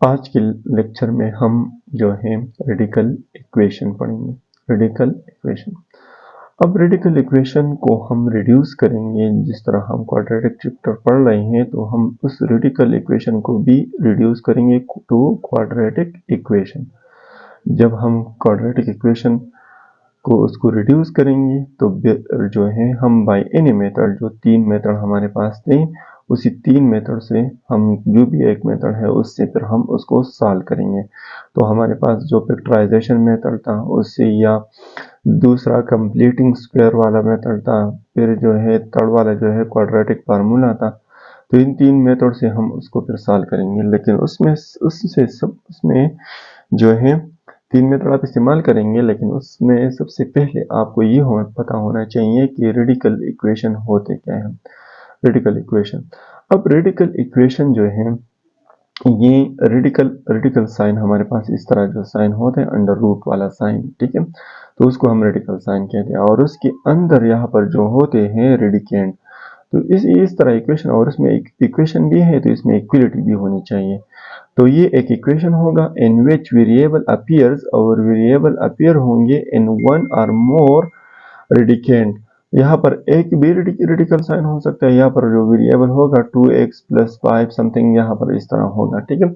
आज के लेक्चर में हम जो है रेडिकल इक्वेशन पढ़ेंगे। रेडिकल इक्वेशन, अब रेडिकल इक्वेशन को हम रिड्यूस करेंगे। जिस तरह हम क्वाड्रेटिक चैप्टर पढ़ रहे हैं तो हम उस रेडिकल इक्वेशन को भी रिड्यूस करेंगे टू क्वाड्रेटिक इक्वेशन। जब हम क्वाड्रेटिक इक्वेशन को उसको रिड्यूस करेंगे तो जो है हम बाय एनी मेथड, जो तीन मेथड हमारे पास थे, उसी तीन मेथड से हम जो भी एक मेथड है उससे फिर हम उसको सॉल्व करेंगे। तो हमारे पास जो फैक्टराइजेशन मेथड था उससे, या दूसरा कंप्लीटिंग स्क्वायर वाला मेथड था, फिर जो है थर्ड वाला जो है क्वाड्रेटिक फार्मूला था। तो इन तीन मेथड से हम उसको फिर सॉल्व करेंगे। लेकिन उसमें जो है तीन मेथड आप इस्तेमाल करेंगे, लेकिन उसमें सबसे पहले आपको ये पता होना चाहिए कि रेडिकल इक्वेशन होते क्या है। रेडिकल इक्वेशन, अब रेडिकल इक्वेशन जो है ये रेडिकल साइन हमारे पास इस तरह जो साइन होता है, अंडर रूट वाला साइन, ठीक है, तो उसको हम रेडिकल साइन कहते हैं। और उसके अंदर यहाँ पर जो होते हैं रेडिकेंड, तो इस तरह इक्वेशन, और इसमें एक इक्वेशन भी है तो इसमें इक्वलिटी भी होनी चाहिए। तो ये एक इक्वेशन होगा इन विच वेरिएबल अपीयर्स, और वेरिएबल अपीयर होंगे इन वन और मोर रेडिकेंड। यहाँ पर एक भी रेडिकल साइन हो सकता है। यहाँ पर जो वेरिएबल होगा 2x + 5 समथिंग, यहाँ पर इस तरह होगा, ठीक है।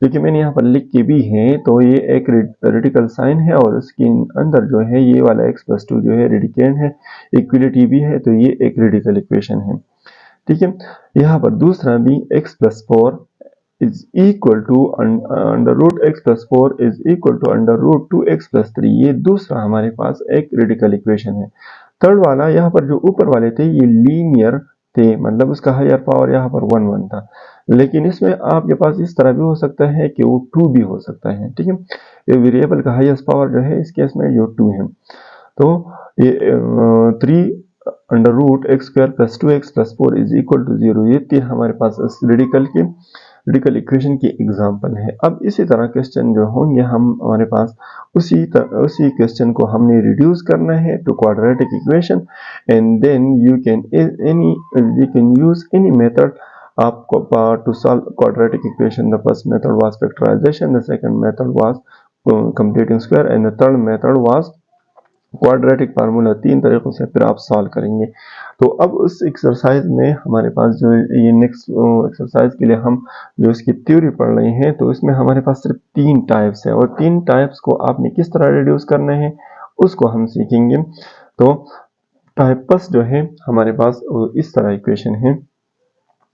देखिए मैंने यहाँ पर लिख के भी है, तो ये एक रेडिकल साइन है और उसके अंदर जो है ये वाला x + 2 जो है रेडिकेंड है, इक्वलिटी भी है, तो ये एक रेडिकल इक्वेशन है, ठीक है। यहाँ पर दूसरा भी x + 4 is equal to under root x + 4 is equal to under root 2x + 3, ये दूसरा हमारे पास एक रेडिकल इक्वेशन है। थर्ड वाला, यहाँ पर जो ऊपर वाले थे ये लीनियर थे, मतलब उसका हायर पावर यहाँ पर 1 1 था, लेकिन इसमें आपके पास इस तरह भी हो सकता है कि वो 2 भी हो सकता है, ठीक है। ये वेरिएबल का हाईएस्ट पावर जो है इस केस में जो 2 है, तो ये 3 under root x² + 2x + 4 is equal to 0, ये तीन हमारे पास रेडिकल इक्वेशन की एग्जांपल है। अब इसी तरह क्वेश्चन जो होंगे हमारे पास, उसी क्वेश्चन को हमने रिड्यूस करना है to quadratic equation, and then you can use any method आपको to solve quadratic equation. The first method was factorization, the second method was completing square, and the third method was quadratic formula. तीन तरीकों से फिर आप solve करेंगे। तो अब उस एक्सरसाइज में हमारे पास जो ये नेक्स्ट एक्सरसाइज के लिए हम जो इसकी थ्योरी पढ़ रहे हैं, तो इसमें हमारे पास सिर्फ तीन टाइप्स है, और तीन टाइप्स को आपने किस तरह रिड्यूस करना है उसको हम सीखेंगे। तो टाइप फर्स्ट जो है हमारे पास इस तरह इक्वेशन है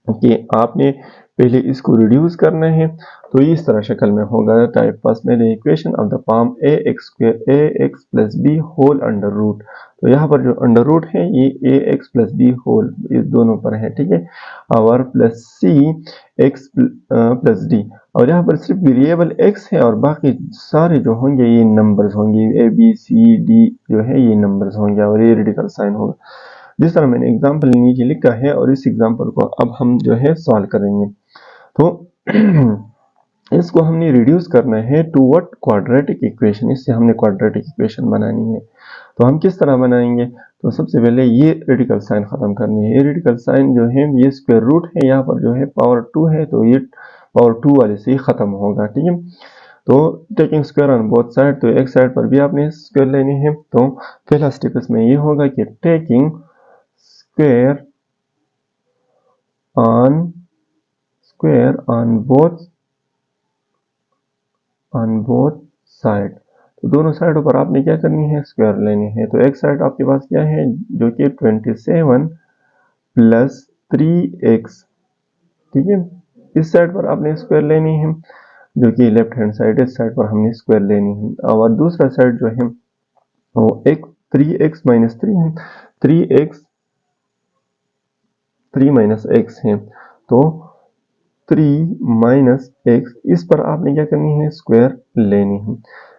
कि आपने पहले इसको रिड्यूस करना है, तो इस तरह शक्ल में होगा। टाइप फर्स्ट में the equation of the form ax + b whole under root, तो यहाँ पर जो अंडर रूट है ये ax + b होल इस दोनों पर है, ठीक है, और प्लस c x + d, और यहाँ पर सिर्फ वेरिएबल x है और बाकी सारे जो होंगे ये नंबर्स होंगे, a b c d जो है ये नंबर्स होंगे, और ये रेडिकल साइन होगा जिस तरह मैंने एग्जाम्पल नीचे लिखा है। और इस एग्जाम्पल को अब हम जो है सॉल्व करेंगे। तो इसको हमने रिड्यूस करना है टू व्हाट, क्वाड्रेटिक इक्वेशन। इससे हमने क्वाड्रेटिक इक्वेशन बनानी है, तो हम किस तरह बनाएंगे? तो सबसे पहले ये रेडिकल साइन खत्म करनी है। ये रेडिकल साइन जो है ये स्क्वायर रूट है, यहाँ पर जो है पावर 2 है, तो ये पावर 2 वाले से ही खत्म होगा, ठीक है। तो taking square on both side, तो एक साइड पर भी आपने स्क्वायर लेनी है। तो पहला स्टेप इसमें ये होगा कि taking square on both side, तो दोनों साइडों पर आपने क्या करनी है, स्क्वायर लेनी है। तो एक साइड आपके पास क्या है जो कि 27 + 3x, ठीक है, इस साइड पर आपने स्क्वायर लेनी है, जो कि लेफ्ट हैंड साइड, इस साइड पर हमने स्क्वायर लेनी है। और दूसरा साइड जो है वो एक 3x - 3 है, 3 - x है, तो 3 - x, इस पर आपने क्या करनी है, स्क्वायर लेनी है।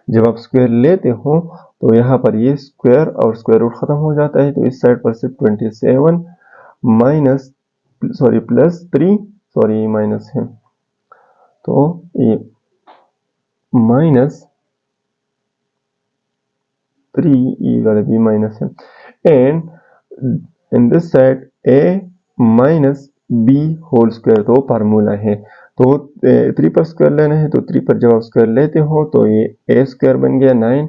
जब आप स्क्वायर लेते हो तो यहाँ पर ये स्क्वायर और स्क्वायर रूट खत्म हो जाता है, तो इस साइड पर सिर्फ 27 माइनस है, तो ये -3, ये वाला भी माइनस है, and in this side a - b whole square, तो फार्मूला है। तो 3 पर स्क्वायर लेना है, तो 3 पर जब आप स्क्वायर लेते हो तो ये a स्क्वायर बन गया 9,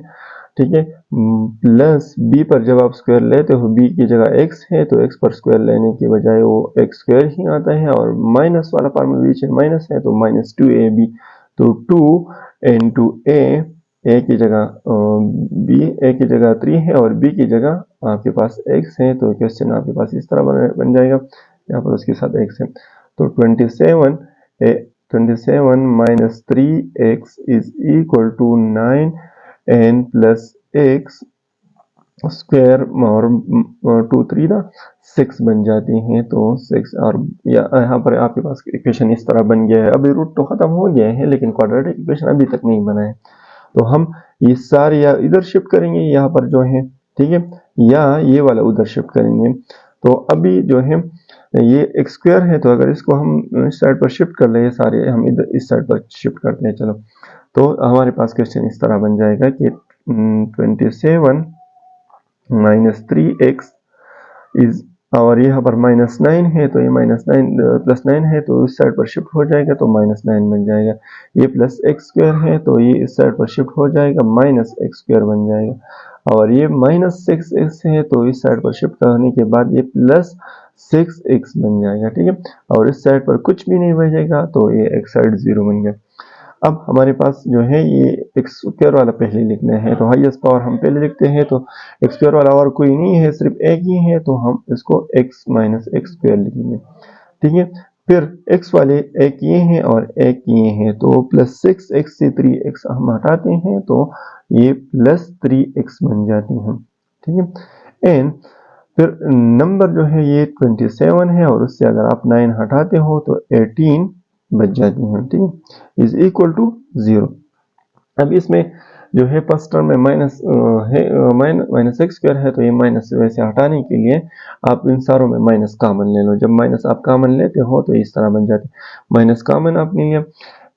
ठीक है, प्लस b पर जब आप स्क्वायर लेते हो, b की जगह x है तो x पर स्क्वायर लेने की बजाय वो x स्क्वायर ही आता है, और माइनस वाला फार्मूला बीच में माइनस है तो -2ab, तो 2 इंटू a की जगह b, a की जगह 3 है और b की जगह आपके पास x है, तो क्वेश्चन आपके पास इस तरह बन जाएगा, यहाँ पर उसके साथ x है, तो 27 minus 3x is equal to 9n plus x square और 2 3 ना 6 बन जाती हैं, तो 6 और यहाँ पर आपके पास इक्वेशन इस तरह बन गया है। अभी रूट तो खत्म हो गया है लेकिन क्वाड्रेटिक इक्वेशन अभी तक नहीं बना है, तो हम ये सारे या इधर शिफ्ट करेंगे यहाँ पर जो है, ठीक है, या ये वाला उधर शिफ्ट करेंगे। तो अभी जो है ये x स्क्वायर है, तो अगर इसको हम इस साइड पर शिफ्ट कर ले, ये सारे हम इधर इस साइड पर शिफ्ट करते हैं, चलो, तो हमारे पास क्वेश्चन इस तरह बन जाएगा कि 27 माइनस 3x इज, और यहाँ पर -9 है तो ये -9 +9 है तो इस साइड पर शिफ्ट हो जाएगा तो -9 बन जाएगा। ये प्लस x स्क्वायर है तो ये इस साइड पर शिफ्ट हो जाएगा -x स्क्वायर बन जाएगा, और ये -6x है तो इस साइड पर शिफ्ट करने के बाद ये +6x बन जाएगा, ठीक है, और इस साइड पर कुछ भी नहीं बचेगा तो ये x साइड 0 बन गया। अब हमारे पास जो है ये x स्क्वायर वाला पहले लिखना है, तो हाईएस्ट पावर हम पहले लिखते हैं, तो x स्क्वायर वाला और कोई नहीं है, सिर्फ एक ही है, तो हम इसको x माइनस x स्क्वायर लिखेंगे, ठीक है। फिर x वाले एक ये हैं और एक ये हैं, तो +6x से 3x हम हटाते हैं तो ये +3x बन जाती हैं, ठीक है। एंड फिर नंबर जो है ये 27 है और उससे अगर आप 9 हटाते हो तो 18 बच जाती हैं, ठीक है, इज इक्वल टू 0। अब इसमें जो है फर्स्ट टर्म में माइनस है, माइनस x स्क्वायर है, तो ये माइनस वैसे हटाने के लिए आप इन सारों में माइनस कॉमन ले लो, जब माइनस आप कॉमन लेते हो तो इस तरह बन जाते, माइनस कॉमन आपने लिया,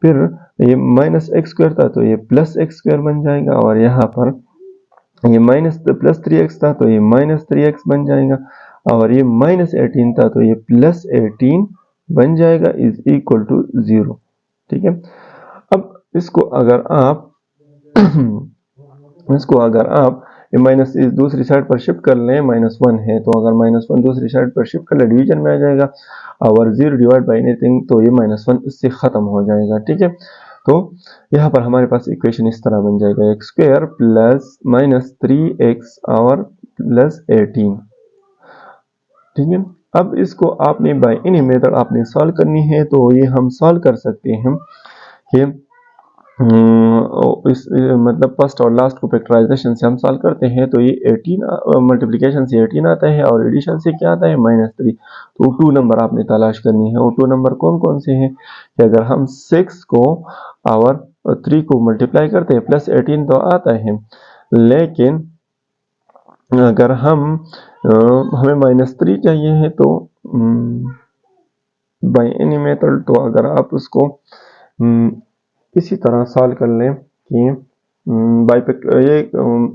फिर ये -x स्क्वायर था तो ये +x स्क्वायर बन जाएगा, और यहाँ पर ये +3x था तो ये -3x बन जाएगा, और ये -18 था तो ये +18 बन जाएगा, इज इक्वल टू 0, ठीक है। अब इसको अगर आप माइनस इस दूसरी साइड पर शिफ्ट कर लें, -1 है तो अगर -1 दूसरी साइड पर शिफ्ट कर ले, डिवीजन में आ जाएगा, और 0 डिवाइड बाई एनीथिंग तो ये -1 इससे खत्म हो जाएगा, ठीक है। तो यहाँ पर हमारे पास इक्वेशन इस तरह बन जाएगा, x स्क्वायर प्लस -3x और +18, ठीक है। अब इसको आपने बाय एनी मेथड आपने सॉल्व करनी है, तो ये हम सॉल्व कर सकते हैं कि इस मतलब फर्स्ट और लास्ट को फैक्टराइजेशन से हम सॉल्व करते हैं, तो ये 18 मल्टीप्लिकेशन से 18 आता है और एडिशन से क्या आता है -3, तो 2 नंबर आपने तलाश करनी है। और 2 नंबर कौन कौन से हैं कि अगर हम 6 को और 3 को मल्टीप्लाई करते हैं, +18 तो आता है, लेकिन अगर हमें -3 चाहिए है तो बाय एनी मेथड, तो अगर आप उसको इसी तरह सॉल्व कर लें कि ये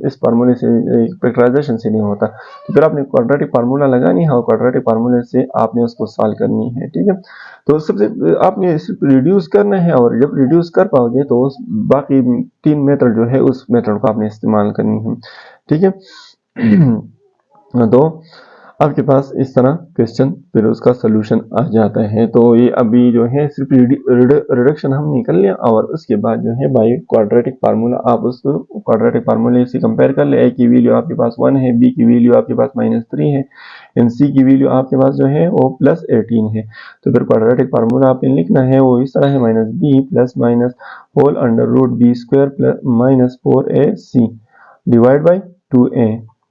इस फार्मूले से फैक्टराइजेशन से नहीं होता, तो फिर आपने क्वाड्रेटिक फार्मूला लगानी है और क्वाड्रेटिक फार्मूले से आपने उसको सॉल्व करनी है, ठीक है। तो सबसे आपने सिर्फ रिड्यूस करना है, और जब रिड्यूस कर पाओगे तो उस बाकी 3 मेथड जो है उस मेथड को आपने इस्तेमाल करनी है, ठीक है। तो आपके पास इस तरह क्वेश्चन फिर उसका सोल्यूशन आ जाता है। तो ये अभी जो है सिर्फ रिडक्शन हमने कर लिया, और उसके बाद जो है बाय क्वाड्रेटिक फार्मूला आप उसको क्वाड्रेटिक फार्मूले से कंपेयर कर ले, a की वैल्यू आपके पास 1 है, b की वैल्यू आपके पास -3 है, एंड c की वैल्यू आपके पास जो है वो +18 है। तो फिर क्वाड्रेटिक फार्मूला आपने लिखना है वो इस तरह है, -b plus minus whole under root b square -4ac divide by 2a।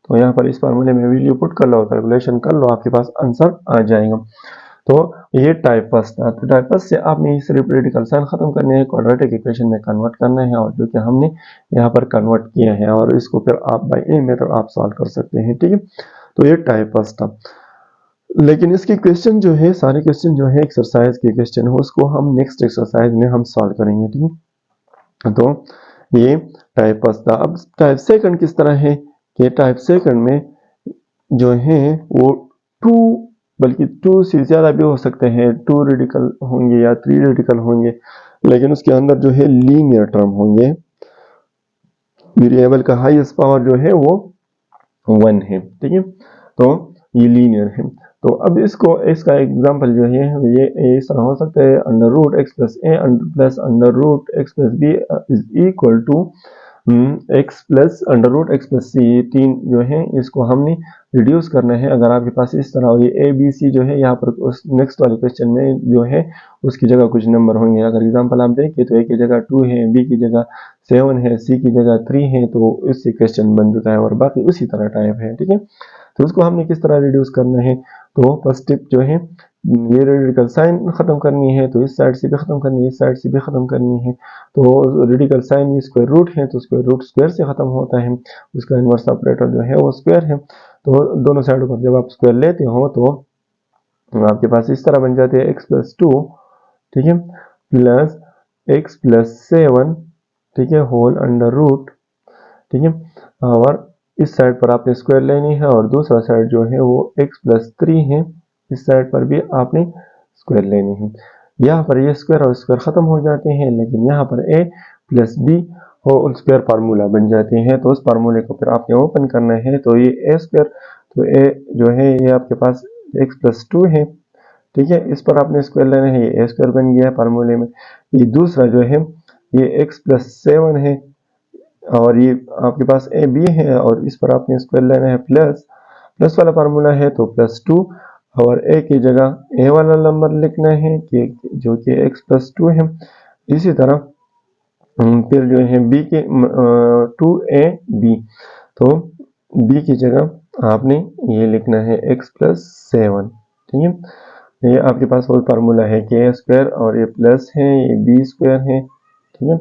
तो यहाँ पर इस फार्मूले में वैल्यू पुट कर लो, कैलकुलेशन कर लो, आपके पास आंसर आ जाएगा। तो ये टाइप फर्स्ट था। तो टाइप फर्स्ट से आपने सिर्फ रेडिकल साइन खत्म करने हैं, क्वाड्रेटिक इक्वेशन में कन्वर्ट करना है, और जो कि हमने यहाँ पर कन्वर्ट किया है, और इसको फिर आप बाय एनी मेथड आप सॉल्व कर सकते हैं, ठीक है। तो ये टाइप फर्स्ट था, लेकिन इसके क्वेश्चन जो है सारे क्वेश्चन जो है एक्सरसाइज के क्वेश्चन हो, उसको हम नेक्स्ट एक्सरसाइज में हम सॉल्व करेंगे, ठीक है। तो ये टाइप फर्स्ट था। अब टाइप सेकंड किस तरह है कि टाइप सेकंड में जो है वो 2 बल्कि 2 से ज़्यादा भी हो सकते हैं, 2 रेडिकल होंगे या 3 रेडिकल होंगे, लेकिन उसके अंदर जो है लीनियर टर्म होंगे। वेरिएबल का हाईएस्ट पावर जो है वो 1 है, ठीक है, तो ये लीनियर है। तो अब इसका एग्जांपल जो है ये इस तरह हो सकता है, under root X plus A plus under root X plus B is equal to x plus under root X plus C. ये तीन जो है इसको हमने रिड्यूस करना है। अगर आपके पास इस तरह ये ए बी सी जो है यहाँ पर उस नेक्स्ट वाले क्वेश्चन में जो है उसकी जगह कुछ नंबर होंगे। अगर एग्जांपल आप देखें तो ए की जगह 2 है, बी की जगह 7 है, सी की जगह 3 है, तो इससे क्वेश्चन बन चुका है और बाकी उसी तरह टाइप है, ठीक है। तो उसको हमने किस तरह रिड्यूस करना है, तो फर्स्ट स्टेप जो है ये रेडिकल साइन खत्म करनी है, तो इस साइड से भी खत्म करनी है, इस साइड से भी खत्म करनी है। तो रेडिकल साइन ये स्क्वायर रूट है, तो स्क्वायर रूट स्क्वायर से खत्म होता है, उसका इनवर्स ऑपरेटर जो है वो स्क्वायर है। तो दोनों साइडों पर जब आप स्क्वायर लेते हो तो आपके पास इस तरह बन जाते हैं एक्स प्लस 2, ठीक है, प्लस एक्स प्लस 7, ठीक है, होल अंडर रूट, ठीक है। और इस साइड पर आपने स्क्वायर लेनी है और दूसरा साइड जो है वो x प्लस 3 है, इस साइड पर भी आपने स्क्वायर लेनी है। यहाँ पर ये स्क्वायर और स्क्वायर खत्म हो जाते हैं, लेकिन यहाँ पर a plus b whole square formula बन जाते हैं। तो उस फार्मूले को फिर आपने ओपन करना है, तो ये a स्क्वायर, तो a जो है ये आपके पास x प्लस 2 है, ठीक है, इस पर आपने स्क्वायर लेना है, ये a स्क्वायर बन गया फार्मूले में। ये दूसरा जो है ये x प्लस 7 है और ये आपके पास ए बी है और इस पर आपने स्क्वायर लेना है, प्लस वाला फार्मूला है तो प्लस 2 और ए की जगह ए वाला नंबर लिखना है कि जो कि एक्स प्लस 2 है। इसी तरह फिर जो है बी के 2ab, तो बी की जगह आपने ये लिखना है एक्स प्लस 7, ठीक है। ये आपके पास वो फार्मूला है कि ए स्क्वायर और ये प्लस है, ये बी स्क्वायर है, ठीक है,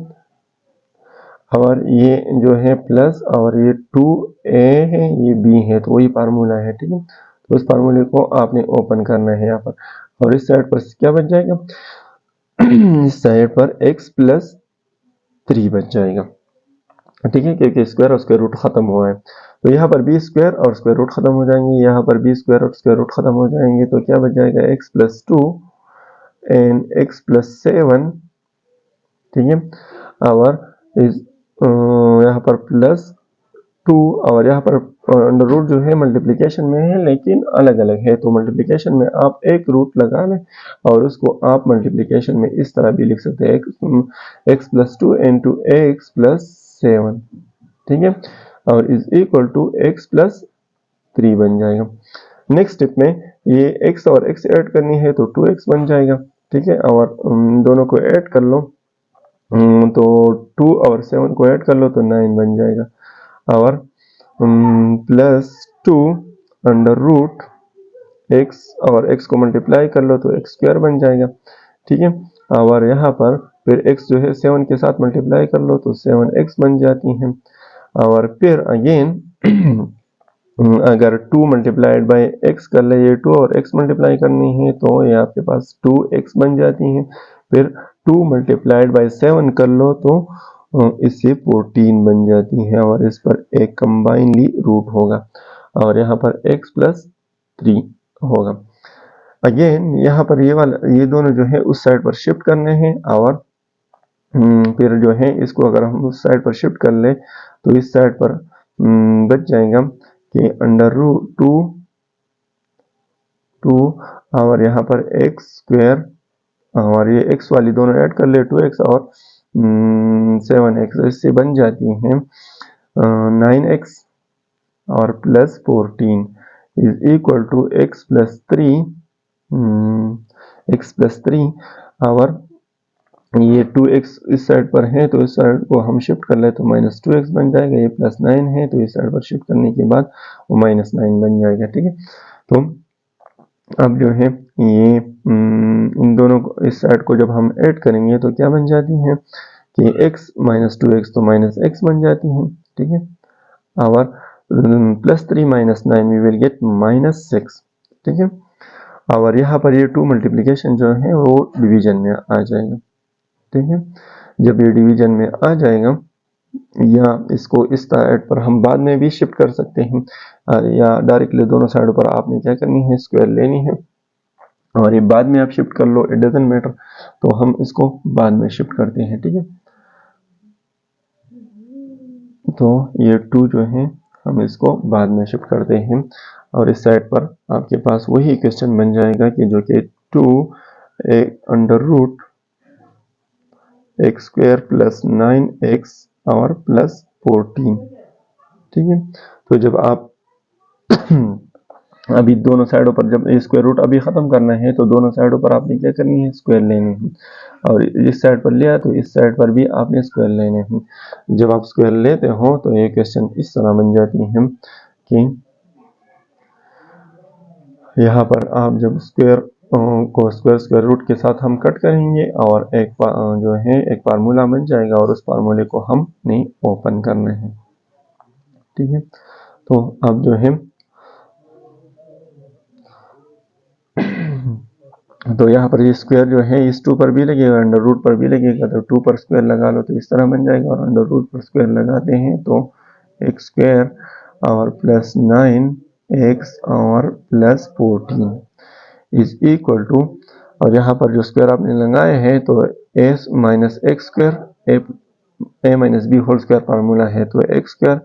और ये जो है प्लस और ये 2a है, ये b है, तो वही फार्मूला है, ठीक है। तो उस फार्मूले को आपने ओपन करना है यहाँ पर, और इस साइड पर क्या बच जाएगा इस साइड पर x प्लस 3 बच जाएगा, ठीक है, क्योंकि स्क्वायर और स्क्वायर रूट खत्म हुआ है। तो यहाँ पर बी स्क्वायर और स्क्वायर रूट खत्म हो जाएंगे, यहाँ पर बी स्क्वायर और स्क्वायर रूट खत्म हो जाएंगे, तो क्या बच जाएगा x plus 2 and x plus 7, ठीक है, और इस यहाँ पर प्लस 2 और यहाँ पर अंडर रूट जो है मल्टीप्लिकेशन में है लेकिन अलग अलग है, तो मल्टीप्लिकेशन में आप एक रूट लगा लें और उसको आप मल्टीप्लिकेशन में इस तरह भी लिख सकते हैं, x plus 2 into x plus 7, ठीक है, और is equal to x plus 3 बन जाएगा। नेक्स्ट स्टेप में ये x और x ऐड करनी है तो 2x बन जाएगा, ठीक है, और दोनों को ऐड कर लो, तो 2 और 7 को ऐड कर लो तो 9 बन जाएगा, और प्लस 2 अंडर रूट x और x को मल्टीप्लाई कर लो तो एक्स स्क्वायर बन जाएगा, ठीक है, और यहाँ पर फिर x जो है 7 के साथ मल्टीप्लाई कर लो तो 7x बन जाती है, और फिर अगेन अगर 2 मल्टीप्लाइड बाई एक्स कर ले, ये 2 और x मल्टीप्लाई करनी है तो ये आपके पास 2x बन जाती है, फिर 2 मल्टीप्लाइड बाई 7 कर लो तो इससे 14 बन जाती है, और इस पर एक कंबाइनली रूट होगा और यहाँ पर x प्लस 3 होगा। अगेन यहाँ पर ये दोनों जो है उस साइड पर शिफ्ट करने हैं, और फिर जो है इसको अगर हम उस साइड पर शिफ्ट कर ले तो इस साइड पर बच जाएगा कि अंडर रूट 2 और यहाँ पर एक्स स्क्वायर और ये x वाली दोनों ऐड कर ले 2x और 7x, इससे बन जाती हैं 9x और plus 14 is equal to x plus 3 और ये 2x इस साइड पर है तो इस साइड को हम शिफ्ट कर ले तो माइनस 2x बन जाएगा, ये प्लस 9 है तो इस साइड पर शिफ्ट करने के बाद वो माइनस 9 बन जाएगा, ठीक है। तो अब जो है ये इन दोनों को इस साइड को जब हम ऐड करेंगे तो क्या बन जाती है कि x माइनस 2x तो माइनस x बन जाती है, ठीक है, और plus 3 minus 9 we will get minus 6, ठीक है, और यहाँ पर ये 2 मल्टीप्लिकेशन जो है वो डिवीजन में आ जाएगा, ठीक है। जब ये डिवीजन में आ जाएगा या इसको इस साइड पर हम बाद में भी शिफ्ट कर सकते हैं, या डायरेक्टली दोनों साइडों पर आपने क्या करनी है, स्क्वायर लेनी है, और ये बाद में आप शिफ्ट कर लो, इट डजंट मैटर। तो हम इसको बाद में शिफ्ट करते हैं, ठीक है। तो ये 2 जो है हम इसको बाद में शिफ्ट करते हैं, और इस साइड पर आपके पास वही इक्वेशन बन जाएगा कि जो कि 2 under root x square plus 9x और प्लस 14, ठीक है। तो जब आप अभी दोनों साइडों पर जब स्क्वायर रूट अभी खत्म करना है तो दोनों साइडों पर आपने क्या करनी है, स्क्वायर लेनी है, और इस साइड पर लिया तो इस साइड पर भी आपने स्क्वायर लेने हैं। जब आप स्क्वायर लेते हो तो ये क्वेश्चन इस तरह बन जाती है कि यहाँ पर आप जब स्क्वायर को स्क्वायर रूट के साथ हम कट करेंगे और एक जो है एक फार्मूला बन जाएगा, और उस फार्मूले को हमने ओपन करना है, ठीक है। तो अब जो है तो यहाँ पर ये स्क्वायर जो है इस 2 पर भी लगेगा, अंडर रूट पर भी लगेगा, तो 2 पर स्क्वायर लगा लो तो इस तरह बन जाएगा, और अंडर रूट पर स्क्वायर लगाते हैं तो एक्स स्क्वायर और प्लस 9x और प्लस 14 इज इक्वल टू, और यहाँ पर जो स्क्वायर आपने लगाए हैं तो a minus x square, a minus b whole square formula है, तो एक्स स्क्वायर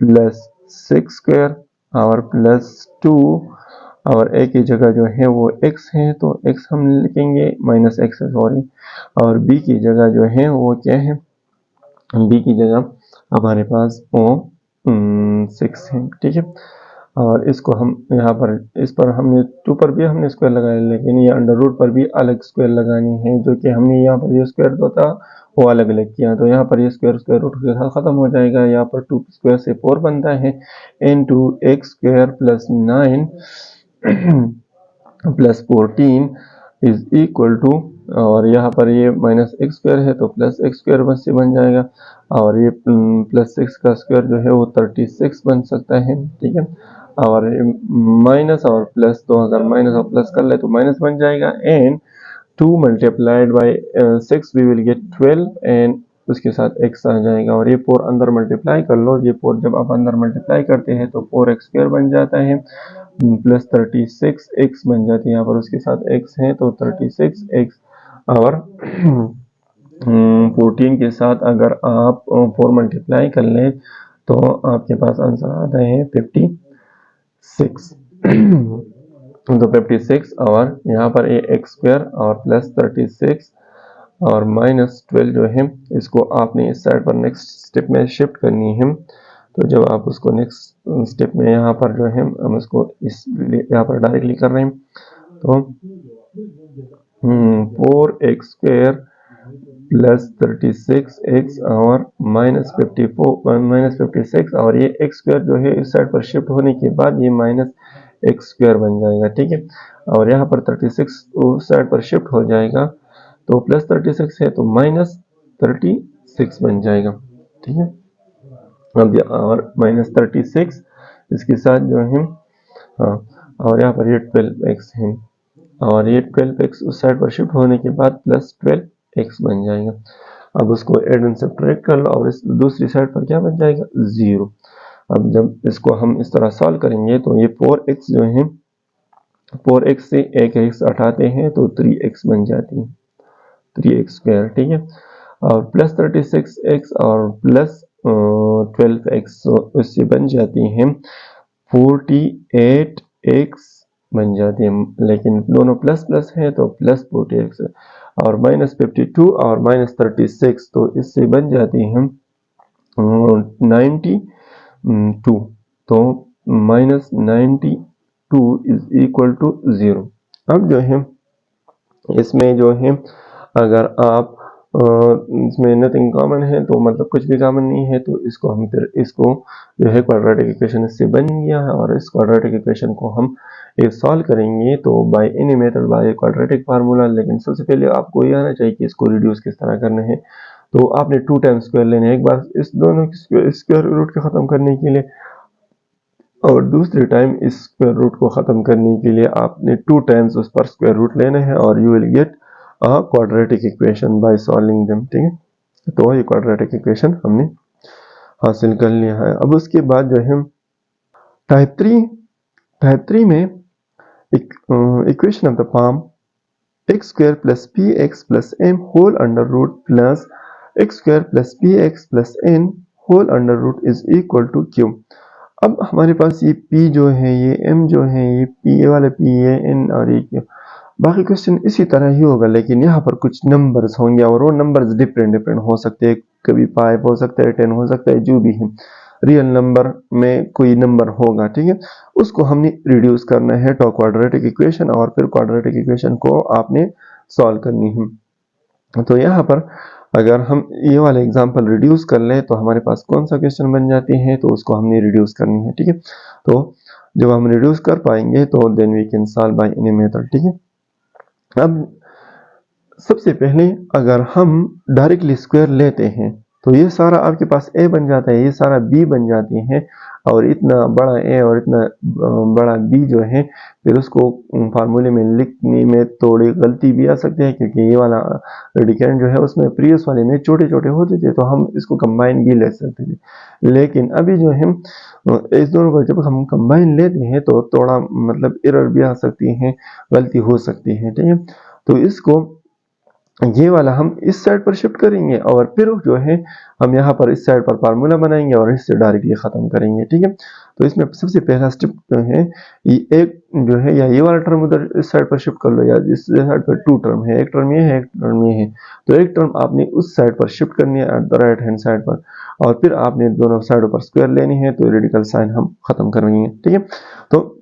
प्लस 6 स्क्वायर और प्लस 2, और a की जगह जो है वो x है तो x हम लिखेंगे, माइनस x है सॉरी, और b की जगह जो है वो क्या है, b की जगह हमारे पास वो 6 है, ठीक है। और इसको हम यहाँ पर इस पर हमने 2 पर भी हमने स्क्वायर लगाया, लेकिन ये अंडर रूट पर भी अलग स्क्वायर लगानी है, जो कि हमने यहाँ पर ये स्क्वायर तो था वो अलग अलग किया, तो यहाँ पर ये स्क्वायर रूट के साथ खत्म हो जाएगा। यहाँ पर 2 स्क्वायर से 4 बनता है, into x square plus 9 plus 14 is equal to, और यहाँ पर ये माइनस एक्स स्क्वायर है तो प्लस एक्स स्क्वायर बस से बन जाएगा, और ये प्लस 6 का स्क्वायर जो है वो 36 बन सकता है, ठीक है। और माइनस और प्लस, तो अगर माइनस और प्लस कर ले तो माइनस बन जाएगा, and 2 multiplied by 6 we will get 12, and उसके साथ x आ जाएगा, और ये 4 अंदर मल्टीप्लाई कर लो, ये 4 जब आप अंदर मल्टीप्लाई करते हैं तो 4x स्क्वायर बन जाता है, प्लस 36x बन जाती है, यहाँ पर उसके साथ x है तो 36x, और 14 के साथ अगर आप 4 मल्टीप्लाई कर लें तो आपके पास आंसर आता है 56 तो 56, और यहाँ पर ये एक्स स्क्वायर और प्लस 36 और माइनस 12 जो है इसको आपने इस साइड पर नेक्स्ट स्टेप में शिफ्ट करनी है। तो जब आप उसको नेक्स्ट स्टेप में यहाँ पर जो है हम इसको इस यहाँ पर डायरेक्टली कर रहे हैं, तो 4x स्क्वायर प्लस 36x और माइनस 56, और ये x स्क्वायर जो है इस साइड पर शिफ्ट होने के बाद ये माइनस एक्स स्क्वायर बन जाएगा, ठीक है। और यहाँ पर 36 उस साइड पर शिफ्ट हो जाएगा तो प्लस 36 है तो माइनस 36 बन जाएगा, ठीक है। अब और माइनस 36 इसके साथ जो है, हाँ, और यहाँ पर ये 12x है, और ये 12x उस साइड पर शिफ्ट होने के बाद प्लस 12x बन जाएगा। अब उसको एड एंड सब्ट्रैक्ट कर लो, और इस दूसरी साइड पर क्या बन जाएगा, 0। अब जब इसको हम इस तरह सॉल्व करेंगे तो ये 4x जो है 4x से एक x हटाते हैं तो 3x बन जाती है, 3x स्क्वायर, ठीक है। और प्लस 36x और प्लस 12x उससे बन जाती है 48x बन जाती है, लेकिन दोनों प्लस प्लस है तो प्लस 48x, और माइनस 52 और माइनस 36 तो इससे बन जाती है 92, तो माइनस 92 इज इक्वल टू 0। अब जो है इसमें जो है अगर आप इसमें नथिंग कॉमन है तो मतलब कुछ भी कॉमन नहीं है, तो इसको हम फिर इसको जो है क्वाड्रेटिक इक्वेशन इससे बन गया है, और इस क्वाड्रेटिक इक्वेशन को हम सॉल्व करेंगे तो bye any method by quadratic formula. लेकिन सबसे पहले आपको ये आना चाहिए कि इसको रिड्यूस किस तरह करना है, तो आपने 2 टाइम्स स्क्वायर लेने हैं, एक बार इस दोनों स्क्वायर रूट को ख़त्म करने के लिए, और दूसरे टाइम इस स्क्वायर रूट को ख़त्म करने के लिए आपने 2 टाइम्स उस पर स्क्वायर रूट लेना है, और you will get a quadratic equation by solving them, ठीक है। तो ये क्वाड्रेटिक इक्वेशन हमने हासिल कर लिया है। अब उसके बाद जो है टाइप 3 में equation of the form x square plus px plus m whole under root plus x square plus px plus n whole under root is equal to q। अब हमारे पास ये p जो है, ये m जो है, ये p, ये वाला p, ये n और ये q। बाकी क्वेश्चन इसी तरह ही होगा, लेकिन यहाँ पर कुछ नंबर्स होंगे और वो नंबर्स डिफरेंट हो सकते हैं। कभी 5 हो सकता है, 10 हो सकता है, जो भी है रियल नंबर में कोई नंबर होगा, ठीक है। उसको हमने रिड्यूस करना है टू क्वाड्रेटिक इक्वेशन, और फिर क्वाड्रेटिक इक्वेशन को आपने सॉल्व करनी है। तो यहाँ पर अगर हम ये वाले एग्जांपल रिड्यूस कर लें तो हमारे पास कौन सा क्वेश्चन बन जाती है, तो उसको हमने रिड्यूस करनी है, ठीक है। तो जब हम रिड्यूस कर पाएंगे तो then we can solve by any method, ठीक है। अब सबसे पहले अगर हम डायरेक्टली स्क्वायर लेते हैं तो ये सारा आपके पास a बन जाता है, ये सारा b बन जाती है, और इतना बड़ा a और इतना बड़ा b जो है, फिर उसको फार्मूले में लिखने में थोड़ी गलती भी आ सकती है, क्योंकि ये वाला रेडिकेंड जो है उसमें प्रीवियस वाले में छोटे छोटे होते थे, तो हम इसको कंबाइन भी ले सकते थे। लेकिन अभी जो है इस दोनों को जब हम कंबाइन लेते हैं तो थोड़ा मतलब एरर भी आ सकती है, गलती हो सकती है, ठीक है। तो इसको ये वाला हम इस साइड पर शिफ्ट करेंगे और फिर जो है हम यहाँ पर इस साइड पर फार्मूला बनाएंगे और इससे डायरेक्टली ख़त्म करेंगे, ठीक है। तो इसमें सबसे पहला स्टेप जो है, ये एक जो है या ये वाला टर्म उधर इस साइड पर शिफ्ट कर लो, या इस साइड पर 2 टर्म है, एक टर्म ये है, एक टर्म ये है, तो एक टर्म आपने उस साइड पर शिफ्ट करनी है at the right hand side पर, और फिर आपने दोनों साइडों पर स्क्वायर लेनी है, तो रेडिकल साइन हम ख़त्म करेंगे, ठीक है। तो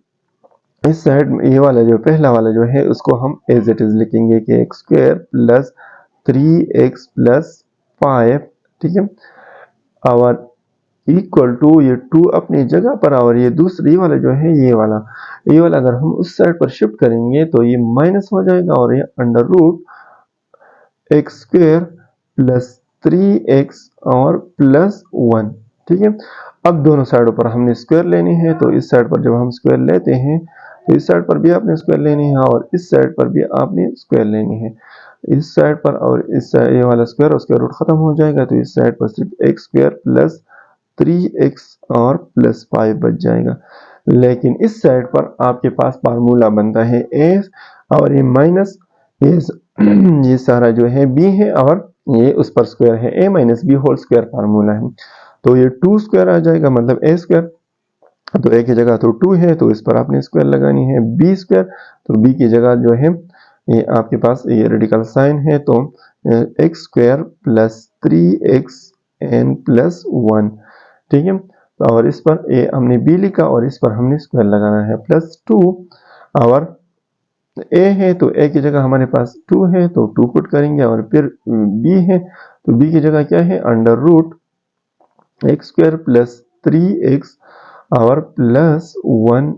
इस साइड में ये वाला जो पहला वाला जो है उसको हम एज इट इज लिखेंगे कि x square plus 3x plus 5, ठीक है, और इक्वल टू ये 2 अपनी जगह पर, और ये दूसरी वाला जो है ये वाला अगर हम उस साइड पर शिफ्ट करेंगे तो ये माइनस हो जाएगा, और ये under root x square plus 3x और प्लस 1, ठीक है। अब दोनों साइडों पर हमने स्क्वायर लेनी है, तो इस साइड पर जब हम स्क्वायर लेते हैं तो इस साइड पर भी आपने स्क्वायर लेनी है और इस साइड पर भी आपने स्क्वायर लेनी है। इस साइड पर और इस साइड ये वाला स्क्वायर और स्क्वायर रूट खत्म हो जाएगा, तो इस साइड पर सिर्फ एक्स स्क्वायर प्लस 3x और प्लस 5 बच जाएगा। लेकिन इस साइड पर आपके पास फार्मूला बनता है a, और ये माइनस ये सारा जो है b है, और ये उस पर स्क्वायर है, a minus b whole square formula है, तो ये 2 स्क्वायर आ जाएगा, मतलब a स्क्वायर, तो a की जगह तो 2 है, तो इस पर आपने स्क्वायर लगानी है, b स्क्वायर, तो b की जगह जो है ये आपके पास ये रेडिकल साइन है, तो x square plus 3x n plus 1, ठीक है। और इस पर ए हमने b लिखा और इस पर हमने स्क्वायर लगाना है, प्लस 2, और a है तो a की जगह हमारे पास 2 है, तो 2 पुट करेंगे, और फिर b है तो b की जगह क्या है, under root x square plus 3x और प्लस 1,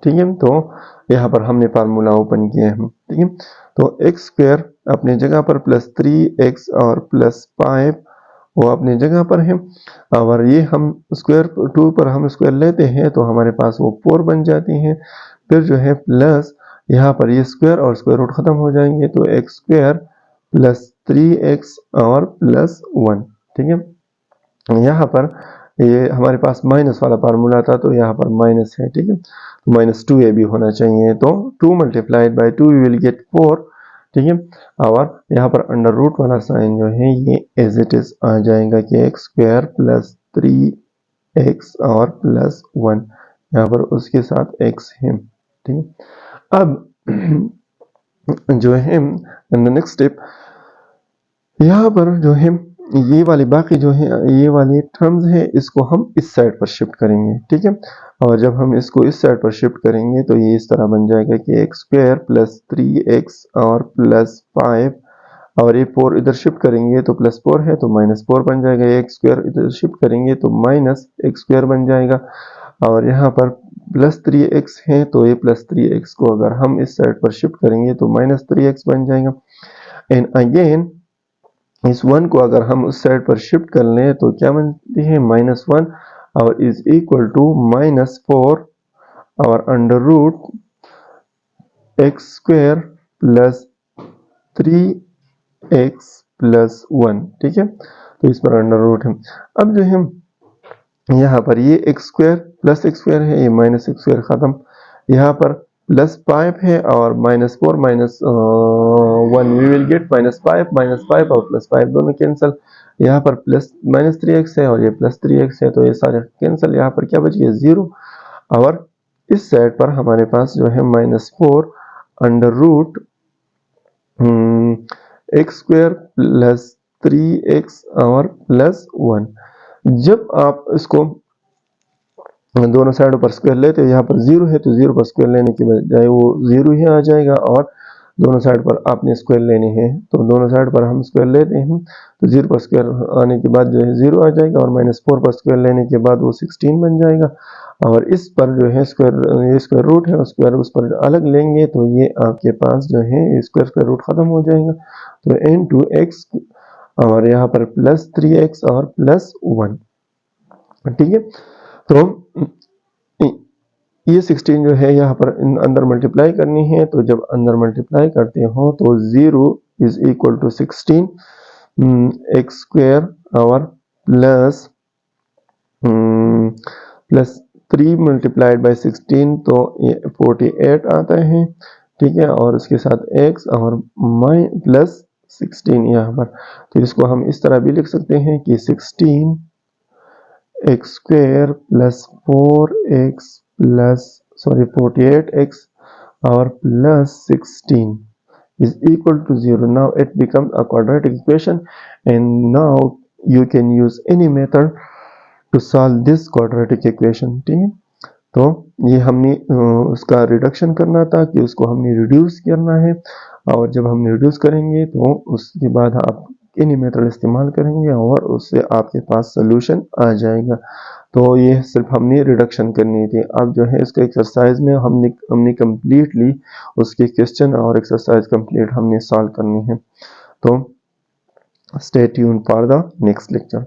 ठीक है। तो यहाँ पर हमने फार्मूला ओपन किया है, ठीक है। तो एक्स स्क्वायर अपनी जगह पर प्लस 3x और प्लस 5 वो अपनी जगह पर है, और ये हम स्क्वायर 2 पर हम स्क्वायर लेते हैं तो हमारे पास वो 4 बन जाती हैं, फिर जो है प्लस यहाँ पर ये स्क्वायर और स्क्वायर रूट खत्म हो जाएंगे, तो एक्स स्क्वायर प्लस 3x और प्लस 1, ठीक है। यहाँ पर ये हमारे पास माइनस वाला फार्मूला था, तो यहाँ पर माइनस है, ठीक है, तो माइनस 2a भी होना चाहिए, तो 2 multiplied by 2 we will get 4, ठीक है। और यहाँ पर अंडर रूट वाला साइन जो है ये एज इट इज आ जाएगा कि एक्स स्क्वायर प्लस 3x और प्लस 1, यहाँ पर उसके साथ x है, ठीक है। अब जो है नेक्स्ट स्टेप, यहाँ पर जो है ये वाली बाकी जो है ये वाली टर्म्स है इसको हम इस साइड पर शिफ्ट करेंगे, ठीक है। और जब हम इसको इस साइड पर शिफ्ट करेंगे तो ये इस तरह बन जाएगा कि एक्स स्क्वायर प्लस 3x और प्लस 5, और ये 4 इधर शिफ्ट करेंगे तो प्लस 4 है तो माइनस 4 बन जाएगा, एक्स स्क्वायर इधर शिफ्ट करेंगे तो माइनस एक्स स्क्वायर बन जाएगा, और यहाँ पर प्लस 3x है तो ये प्लस 3x को अगर हम इस साइड पर शिफ्ट करेंगे तो माइनस 3x बन जाएगा। एंड अगेन इस 1 को अगर हम उस साइड पर शिफ्ट कर लें तो क्या बनती है, माइनस 1, और इज इक्वल टू माइनस 4 और under root x square plus 3x plus 1, ठीक है। तो इस पर अंडर रूट है। अब जो है यहाँ पर ये x square plus x square है, ये माइनस एक्स स्क्वायर खत्म, यहाँ पर प्लस 5 है और -4 माइनस 1 वी विल गेट -5 और +5 दोनों कैंसिल। यहाँ पर प्लस -3x है और ये +3x है, तो ये सारे कैंसिल। यहाँ पर क्या बच गया 0, और इस साइड पर हमारे पास जो है -4 under root x square plus 3x और +1। जब आप इसको दोनों साइडों पर स्क्वायर लेते हैं, यहाँ पर 0 है तो 0 पर स्क्वायर लेने की बजाय वो 0 ही आ जाएगा, और दोनों साइड पर आपने स्क्वायर लेने हैं तो दोनों साइड पर हम स्क्वायर लेते हैं, तो 0 पर स्क्वायर आने के बाद जो है 0 आ जाएगा, और -4 पर स्क्वायर लेने के बाद वो 16 बन जाएगा। और इस पर जो है ये स्क्वायर रूट है, स्क्वायर उस पर अलग लेंगे तो ये आपके पास जो है स्क्वायर रूट खत्म हो जाएगा, तो n2x और यहाँ पर +3x और +1। ठीक है, तो ये 16 जो है यहाँ पर अंदर मल्टीप्लाई करनी है, तो जब अंदर मल्टीप्लाई करते हो तो 0 is equal to 16 x square और प्लस 3 मल्टीप्लाइड बाई 16 तो ये 48 आता है। ठीक है, और उसके साथ x और प्लस 16 यहाँ पर, तो इसको हम इस तरह भी लिख सकते हैं कि 16 एक्स स्क्वायर प्लस 48x और plus 16 is equal to 0. Now it becomes a quadratic equation, and now you can use any method to solve this quadratic equation. ठीक है, तो ये हमने उसका रिडक्शन करना था कि उसको हमने रिड्यूस करना है, और जब हम रिड्यूस करेंगे तो उसके बाद आप एनी मेथड इस्तेमाल करेंगे और उससे आपके पास सोल्यूशन आ जाएगा। तो ये सिर्फ हमने रिडक्शन करनी थी। अब जो है इसका एक्सरसाइज में हमने कम्प्लीटली उसके क्वेश्चन और एक्सरसाइज कंप्लीट हमने सॉल्व करनी है। तो stay tuned for the next lecture.